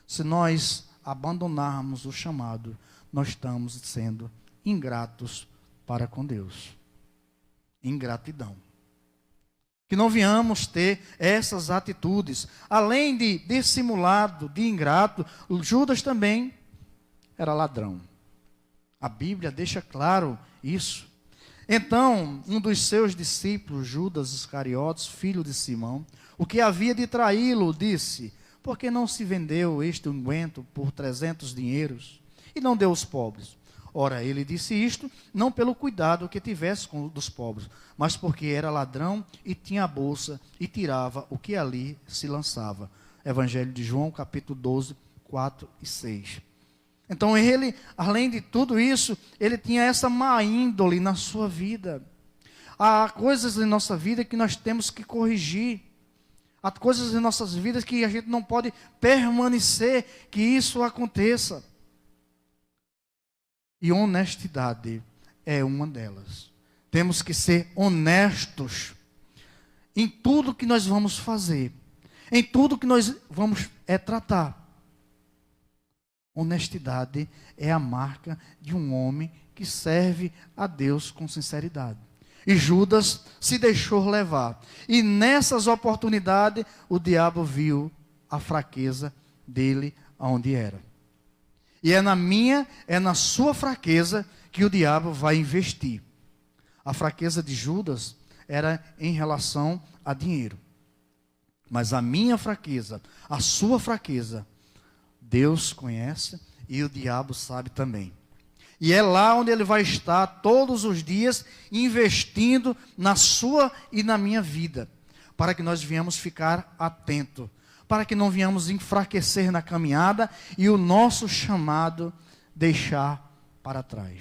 se nós abandonarmos o chamado, nós estamos sendo ingratos para com Deus. Ingratidão. Que não venhamos ter essas atitudes. Além de dissimulado, de ingrato, Judas também era ladrão. A Bíblia deixa claro isso. Então, um dos seus discípulos, Judas Iscariotes, filho de Simão, o que havia de traí-lo, disse: por que não se vendeu este unguento por 300 dinheiros e não deu aos pobres? Ora, ele disse isto, não pelo cuidado que tivesse com dos pobres, mas porque era ladrão e tinha a bolsa e tirava o que ali se lançava. Evangelho de João, capítulo 12, 4 e 6. Então ele, além de tudo isso, ele tinha essa má índole na sua vida. Há coisas em nossa vida que nós temos que corrigir. Há coisas em nossas vidas que a gente não pode permanecer que isso aconteça. E honestidade é uma delas. Temos que ser honestos em tudo que nós vamos fazer, em tudo que nós vamos tratar. Honestidade é a marca de um homem que serve a Deus com sinceridade. E Judas se deixou levar. E nessas oportunidades, o diabo viu a fraqueza dele onde era. E é na sua fraqueza que o diabo vai investir. A fraqueza de Judas era em relação a dinheiro. Mas a minha fraqueza, a sua fraqueza, Deus conhece e o diabo sabe também. E é lá onde ele vai estar todos os dias investindo na sua e na minha vida, para que nós venhamos ficar atentos, para que não venhamos enfraquecer na caminhada e o nosso chamado deixar para trás.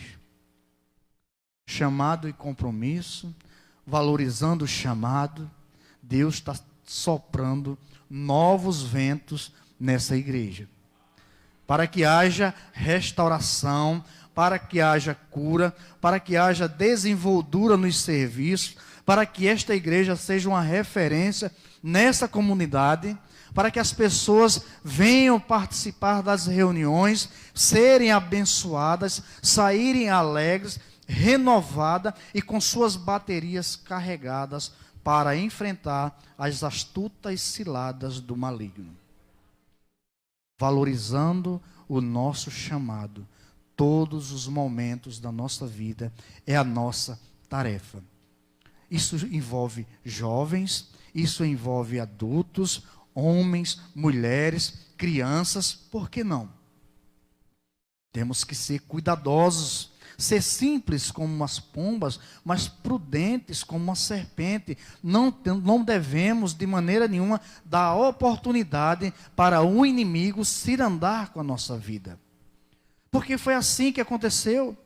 Chamado e compromisso, valorizando o chamado, Deus está soprando novos ventos nessa igreja. Para que haja restauração, para que haja cura, para que haja desenvoltura nos serviços, para que esta igreja seja uma referência nessa comunidade, para que as pessoas venham participar das reuniões, serem abençoadas, saírem alegres, renovadas e com suas baterias carregadas para enfrentar as astutas ciladas do maligno. Valorizando o nosso chamado, todos os momentos da nossa vida é a nossa tarefa. Isso envolve jovens, isso envolve adultos, homens, mulheres, crianças, por que não? Temos que ser cuidadosos, ser simples como as pombas, mas prudentes como uma serpente. Não devemos de maneira nenhuma dar oportunidade para o inimigo cirandar com a nossa vida. Porque foi assim que aconteceu.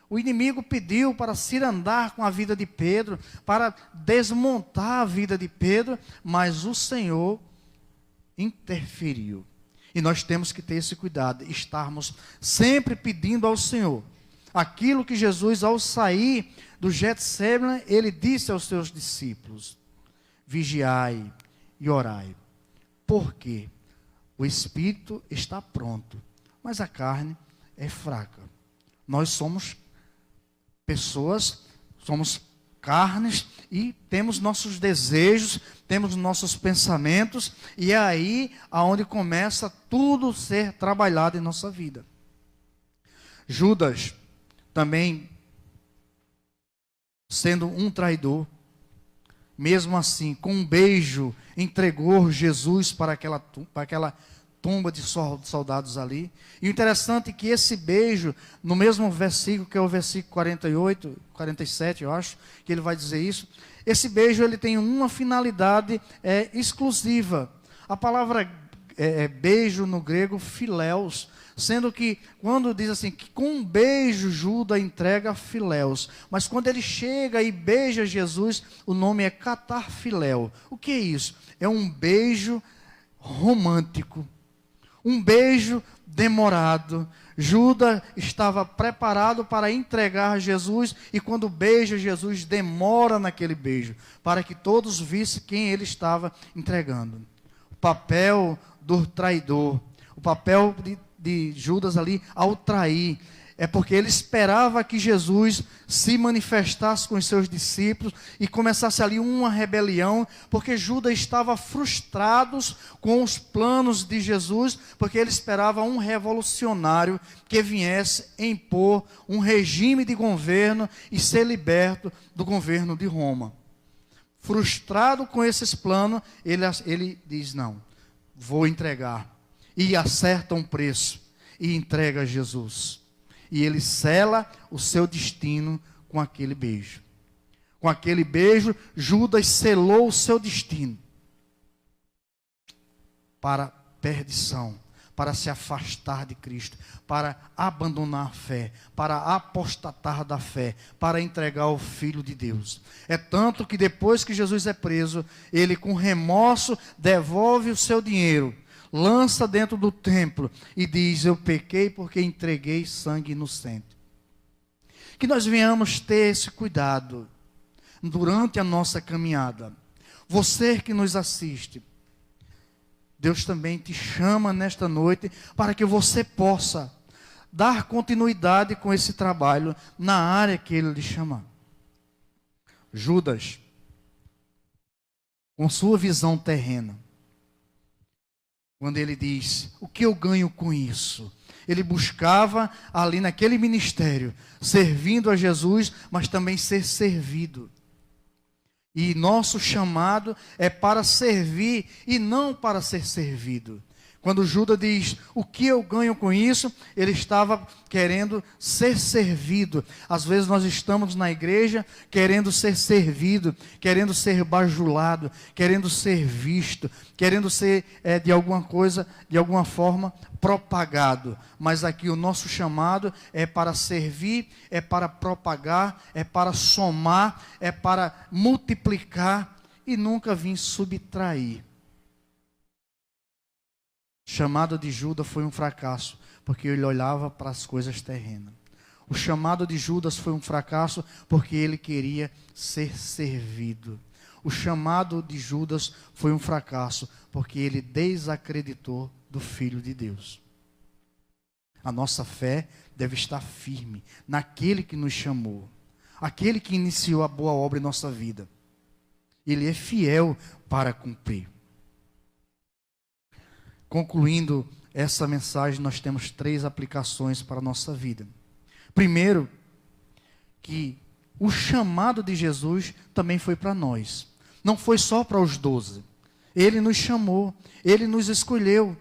O inimigo pediu para cirandar com a vida de Pedro, para desmontar a vida de Pedro, mas o Senhor interferiu. E nós temos que ter esse cuidado, estarmos sempre pedindo ao Senhor aquilo que Jesus, ao sair do Getsêmani, ele disse aos seus discípulos: vigiai e orai. Por quê? O espírito está pronto, mas a carne é fraca. Nós somos pessoas, somos carnes e temos nossos desejos, temos nossos pensamentos, e é aí aonde começa tudo ser trabalhado em nossa vida. Judas também, sendo um traidor, mesmo assim, com um beijo, entregou Jesus para aquela tumba de soldados ali. E o interessante é que esse beijo, no mesmo versículo, que é o versículo 48, 47, eu acho, que ele vai dizer isso, esse beijo ele tem uma finalidade exclusiva. A palavra beijo no grego, filéus, sendo que quando diz assim, que com um beijo Judas entrega filéus, mas quando ele chega e beija Jesus, o nome é catarfiléu. O que é isso? É um beijo romântico, um beijo demorado. Judas estava preparado para entregar Jesus, e quando beija Jesus, demora naquele beijo, para que todos vissem quem ele estava entregando. O papel do traidor, o papel de Judas ali ao trair, é porque ele esperava que Jesus se manifestasse com os seus discípulos e começasse ali uma rebelião, porque Judas estava frustrado com os planos de Jesus, porque ele esperava um revolucionário que viesse impor um regime de governo e ser liberto do governo de Roma. Frustrado com esses planos, ele diz, não, vou entregar. E acerta um preço e entrega Jesus. E ele sela o seu destino com aquele beijo. Com aquele beijo, Judas selou o seu destino para perdição, para se afastar de Cristo, para abandonar a fé, para apostatar da fé, para entregar o Filho de Deus. É tanto que depois que Jesus é preso, ele com remorso devolve o seu dinheiro, lança dentro do templo e diz, eu pequei porque entreguei sangue inocente. Que nós venhamos ter esse cuidado durante a nossa caminhada. Você que nos assiste, Deus também te chama nesta noite para que você possa dar continuidade com esse trabalho na área que Ele lhe chamar. Judas, com sua visão terrena, quando ele diz, o que eu ganho com isso? Ele buscava ali naquele ministério, servindo a Jesus, mas também ser servido. E nosso chamado é para servir e não para ser servido. Quando Judas diz, o que eu ganho com isso? Ele estava querendo ser servido. Às vezes nós estamos na igreja querendo ser servido, querendo ser bajulado, querendo ser visto, querendo ser de alguma forma propagado. Mas aqui o nosso chamado é para servir, é para propagar, é para somar, é para multiplicar e nunca vir subtrair. O chamado de Judas foi um fracasso, porque ele olhava para as coisas terrenas. O chamado de Judas foi um fracasso, porque ele queria ser servido. O chamado de Judas foi um fracasso, porque ele desacreditou do Filho de Deus. A nossa fé deve estar firme naquele que nos chamou, aquele que iniciou a boa obra em nossa vida. Ele é fiel para cumprir. Concluindo essa mensagem, nós temos 3 aplicações para a nossa vida. Primeiro, que o chamado de Jesus também foi para nós. Não foi só para os 12. Ele nos chamou, Ele nos escolheu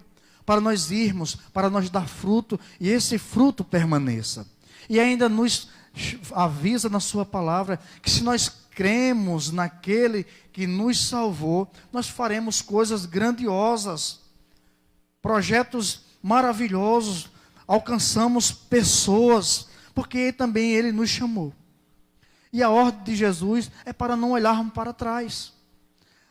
para nós irmos, para nós dar fruto e esse fruto permaneça. E ainda nos avisa na sua palavra que se nós cremos naquele que nos salvou, nós faremos coisas grandiosas, projetos maravilhosos, alcançamos pessoas, porque também Ele nos chamou. E a ordem de Jesus é para não olharmos para trás.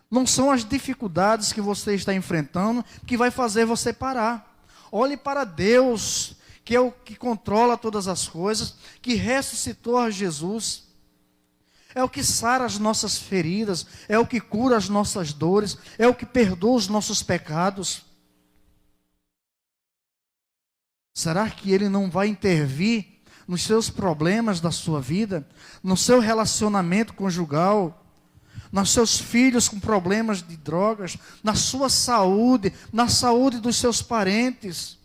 Não são as dificuldades que você está enfrentando que vai fazer você parar. Olhe para Deus, que é o que controla todas as coisas, que ressuscitou a Jesus. É o que sara as nossas feridas, é o que cura as nossas dores, é o que perdoa os nossos pecados. Será que Ele não vai intervir nos seus problemas da sua vida, no seu relacionamento conjugal, nos seus filhos com problemas de drogas, na sua saúde, na saúde dos seus parentes,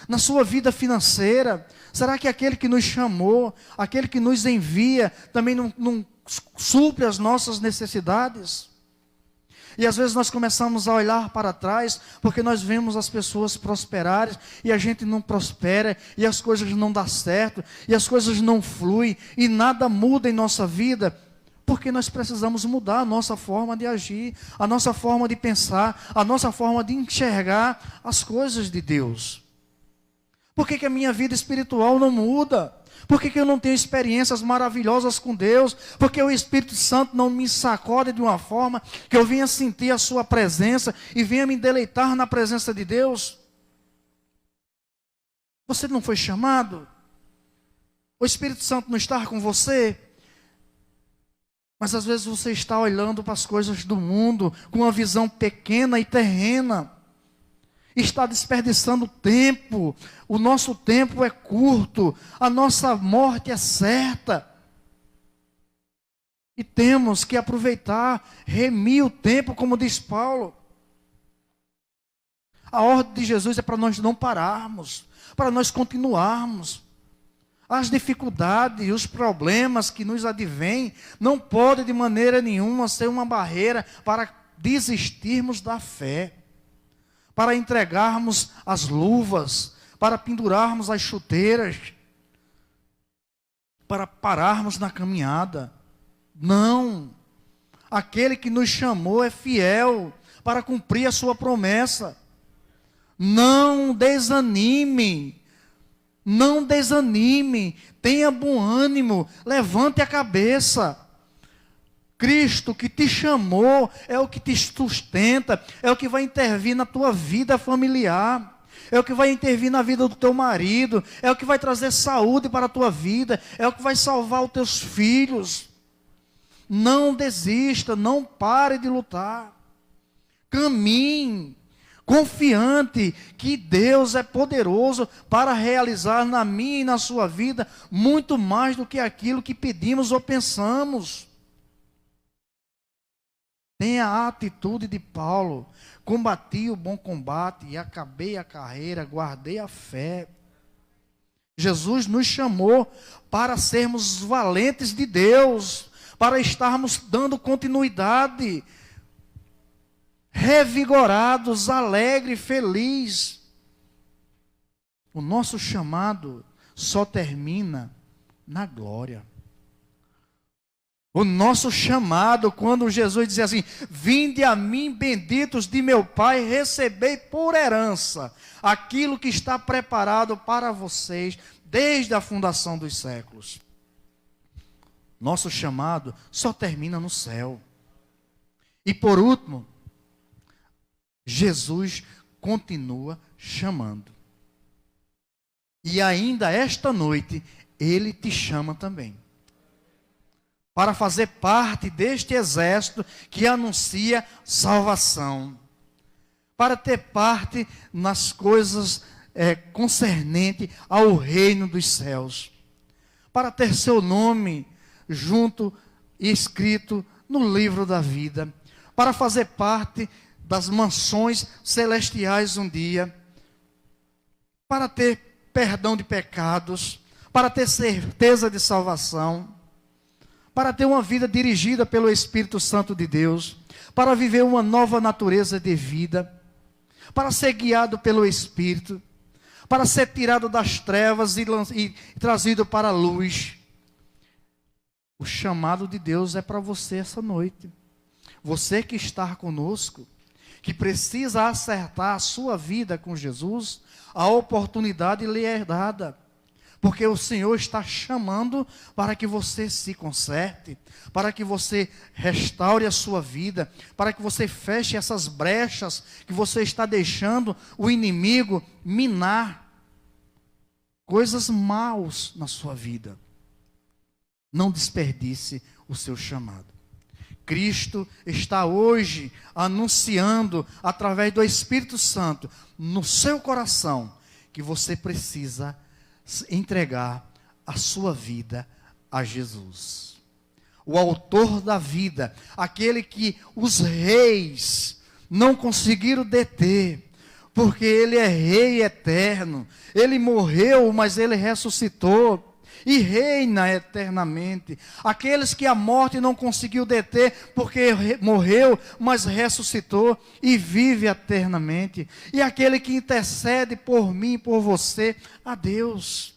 na sua vida financeira? Será que aquele que nos chamou, aquele que nos envia, também não supre as nossas necessidades? E às vezes nós começamos a olhar para trás, porque nós vemos as pessoas prosperarem, e a gente não prospera, e as coisas não dão certo, e as coisas não fluem, e nada muda em nossa vida, porque nós precisamos mudar a nossa forma de agir, a nossa forma de pensar, a nossa forma de enxergar as coisas de Deus. Por que a minha vida espiritual não muda? Por que eu não tenho experiências maravilhosas com Deus? Porque o Espírito Santo não me sacode de uma forma que eu venha sentir a sua presença e venha me deleitar na presença de Deus? Você não foi chamado? O Espírito Santo não está com você? Mas às vezes você está olhando para as coisas do mundo com uma visão pequena e terrena. Está desperdiçando tempo. O nosso tempo é curto. A nossa morte é certa. E temos que aproveitar, remir o tempo, como diz Paulo. A ordem de Jesus é para nós não pararmos, para nós continuarmos. As dificuldades e os problemas que nos advêm não podem de maneira nenhuma ser uma barreira para desistirmos da fé, para entregarmos as luvas, para pendurarmos as chuteiras, para pararmos na caminhada. Não. Aquele que nos chamou é fiel para cumprir a sua promessa. Não desanime. Não desanime, tenha bom ânimo, levante a cabeça. Cristo que te chamou é o que te sustenta, é o que vai intervir na tua vida familiar, é o que vai intervir na vida do teu marido, é o que vai trazer saúde para a tua vida, é o que vai salvar os teus filhos. Não desista, não pare de lutar. Caminhe. Confiante que Deus é poderoso para realizar na minha e na sua vida muito mais do que aquilo que pedimos ou pensamos. Tenha a atitude de Paulo: combati o bom combate e acabei a carreira, guardei a fé. Jesus nos chamou para sermos valentes de Deus, para estarmos dando continuidade, revigorados, alegre, feliz. O nosso chamado só termina na glória. O nosso chamado, quando Jesus dizia assim: vinde a mim, benditos de meu Pai, recebei por herança aquilo que está preparado para vocês desde a fundação dos séculos. Nosso chamado só termina no céu. E por último, Jesus continua chamando. E ainda esta noite, Ele te chama também, para fazer parte deste exército que anuncia salvação, para ter parte nas coisas concernentes ao reino dos céus, para ter seu nome junto e escrito no livro da vida, para fazer parte das mansões celestiais um dia, para ter perdão de pecados, para ter certeza de salvação, para ter uma vida dirigida pelo Espírito Santo de Deus, para viver uma nova natureza de vida, para ser guiado pelo Espírito, para ser tirado das trevas e trazido para a luz. O chamado de Deus é para você essa noite. Você que está conosco, que precisa acertar a sua vida com Jesus, a oportunidade lhe é dada. Porque o Senhor está chamando para que você se conserte, para que você restaure a sua vida, para que você feche essas brechas que você está deixando o inimigo minar coisas maus na sua vida. Não desperdice o seu chamado. Cristo está hoje anunciando, através do Espírito Santo, no seu coração, que você precisa entregar a sua vida a Jesus. O autor da vida, aquele que os reis não conseguiram deter, porque ele é rei eterno. Ele morreu, mas ele ressuscitou e reina eternamente. Aqueles que a morte não conseguiu deter, porque morreu, mas ressuscitou e vive eternamente. E aquele que intercede por mim e por você, a Deus.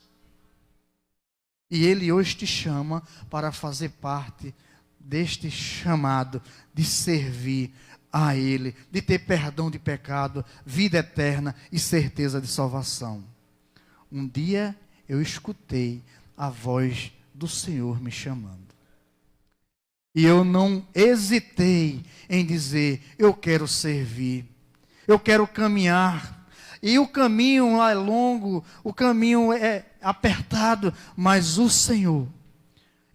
E Ele hoje te chama para fazer parte deste chamado de servir a Ele, de ter perdão de pecado, vida eterna e certeza de salvação. Um dia eu escutei a voz do Senhor me chamando. E eu não hesitei em dizer, eu quero servir, eu quero caminhar. E o caminho é longo, o caminho é apertado, mas o Senhor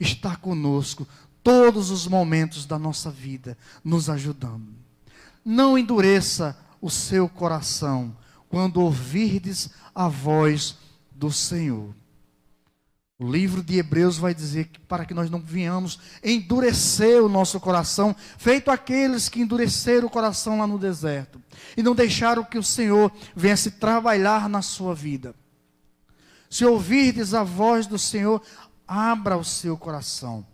está conosco todos os momentos da nossa vida, nos ajudando. Não endureça o seu coração quando ouvirdes a voz do Senhor. O livro de Hebreus vai dizer que para que nós não venhamos endurecer o nosso coração, feito aqueles que endureceram o coração lá no deserto, e não deixaram que o Senhor viesse trabalhar na sua vida. Se ouvirdes a voz do Senhor, abra o seu coração,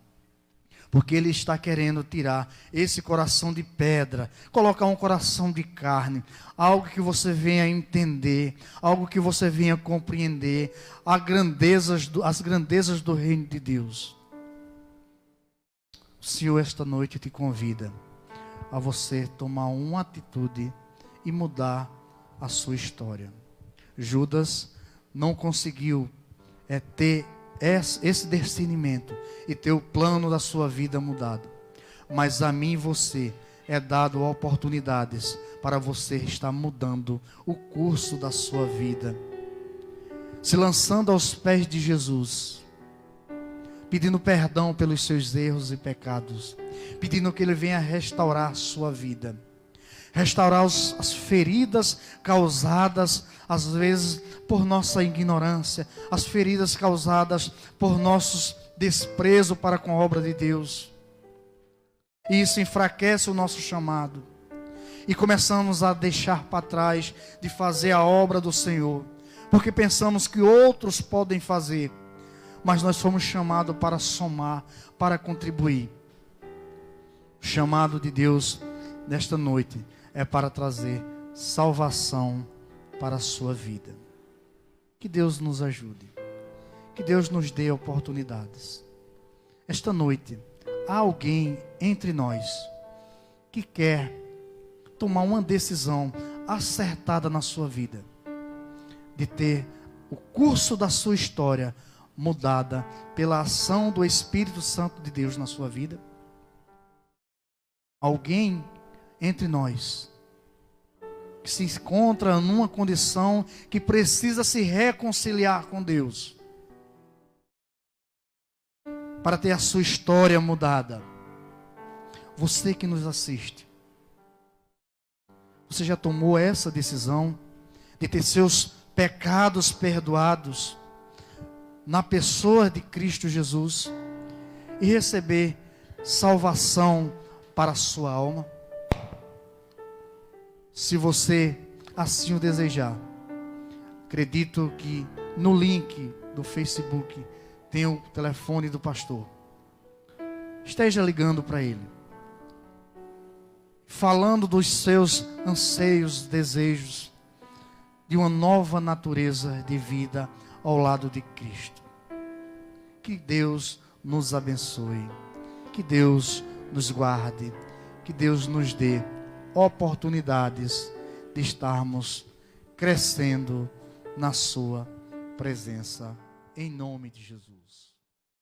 porque Ele está querendo tirar esse coração de pedra, colocar um coração de carne, algo que você venha entender, algo que você venha compreender, as grandezas do reino de Deus. O Senhor esta noite te convida a você tomar uma atitude e mudar a sua história. Judas não conseguiu ter esse discernimento e ter o plano da sua vida mudado. Mas a mim e você é dado oportunidades para você estar mudando o curso da sua vida. Se lançando aos pés de Jesus, pedindo perdão pelos seus erros e pecados, pedindo que Ele venha restaurar a sua vida, restaurar as feridas causadas, às vezes, por nossa ignorância, as feridas causadas por nossos desprezo para com a obra de Deus. E isso enfraquece o nosso chamado. E começamos a deixar para trás de fazer a obra do Senhor, porque pensamos que outros podem fazer, mas nós fomos chamados para somar, para contribuir. O chamado de Deus nesta noite é para trazer salvação para a sua vida. Que Deus nos ajude. Que Deus nos dê oportunidades. Esta noite, há alguém entre nós que quer tomar uma decisão acertada na sua vida, de ter o curso da sua história mudada pela ação do Espírito Santo de Deus na sua vida? Alguém entre nós que se encontra numa condição que precisa se reconciliar com Deus, para ter a sua história mudada. Você que nos assiste, você já tomou essa decisão de ter seus pecados perdoados na pessoa de Cristo Jesus e receber salvação para a sua alma? Se você assim o desejar, acredito que no link do Facebook tem o telefone do pastor. Esteja ligando para ele, falando dos seus anseios, desejos de uma nova natureza de vida ao lado de Cristo. Que Deus nos abençoe, que Deus nos guarde, que Deus nos dê oportunidades de estarmos crescendo na sua presença, em nome de Jesus.